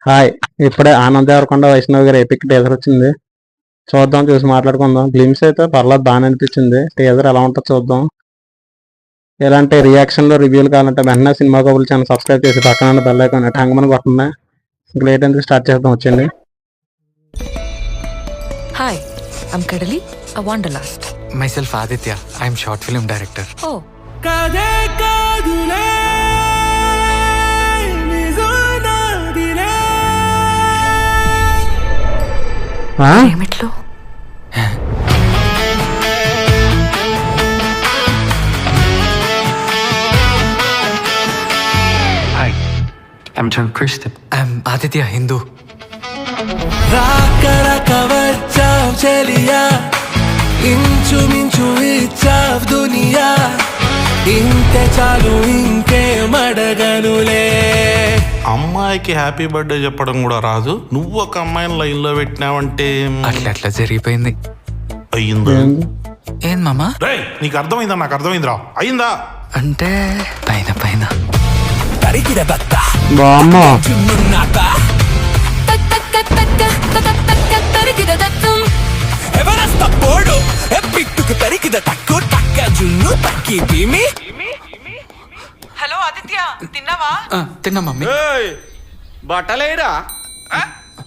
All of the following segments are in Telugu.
హాయ్, ఇప్పుడే ఆనంద్ దేవరకొండ వైష్ణవి గారి ఎపిక్ టీజర్ వచ్చింది. చూద్దాం, చూసి మాట్లాడుకుందాం. గ్లిమ్స్ అయితే పర్లేదు, బాగానే అనిపించింది. టీజర్ ఎలా ఉంటుందో చూద్దాం. ఇలాంటి రియాక్షన్లో రివ్యూలు కావాలంటే వెంటనే సినిమా కబుర్లు ఛానల్ సబ్స్క్రైబ్ చేసి పక్కన బెల్ ఐకాన్ టంగమని కొట్టండి. ఇంక లేట్ ఎందుకు, స్టార్ట్ చేద్దాం. వచ్చింది. Hi, I'm Kadali, a wanderlust. Myself Aditya, I'm short film director. Oh, ఏమిట్లో Hi, I'm John Christian. I'm Aditya Hindu. వచ్చావ్ చెలియా, ఇంచుమించు ఇచ్చావ్ దునియా, ఇంతే చాలు ఇంకే మడగనులే. అమ్మాయికి హ్యాపీ బర్త్డే చెప్పడం కూడా రాదు, నువ్వు ఒక అమ్మాయిని లైన్ లో పెట్టినావంటే అట్లా జరిగిపోయింది. అయ్యిందా? ఏం మామా? రేయ్, నీకు అర్థమైందా? నాకు అర్థమైందిరా. అయ్యిందా అంటే పైన పైన తరికిన బత్త బామ్మా చున్నున్నాక ఎవరస్త పోడు పిట్టుకు తరికిద తక్కు తక్క జున్ను తక్కి భీమి. హలో ఆదిత్య, తిన్నావా? తిన్నా మమ్మీ. బట్టలేరా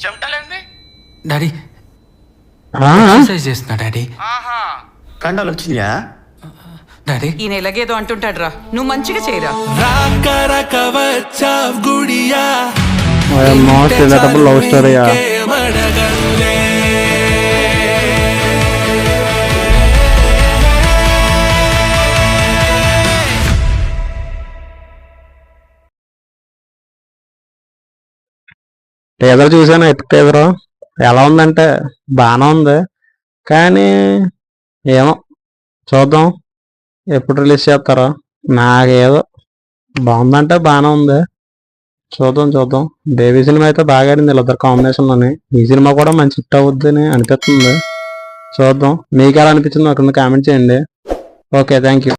చెమటలేంది? డాడీ ఎక్సర్సైజ్ చేస్తున్నా డాడీ. కండలు వచ్చినాయా? డాడీ ఈయన ఎలాగేదో అంటుంటాడ్రా, నువ్వు మంచిగా చేయరా. రాక వచ్చావ్ గుడియా, డబుల్ లవ్ స్టోరీయా? మడగనులే. టీజర్ చూసాను, ఎపిక్ టీజర్. ఎలా ఉందంటే బాగానే ఉంది, కానీ ఏమో చూద్దాం ఎప్పుడు రిలీజ్ చేస్తారో. నాకేదో బాగుందంటే బాగానే ఉంది, చూద్దాం. బేబీ సినిమా అయితే బాగా ఆడింది వీళ్ళిద్దరు కాంబినేషన్లోని. ఈ సినిమా కూడా మంచి హిట్ అవుద్ది అని అనిపిస్తుంది. చూద్దాం, మీకు ఎలా అనిపించింది నాకు కామెంట్ చేయండి. Okay, thank you.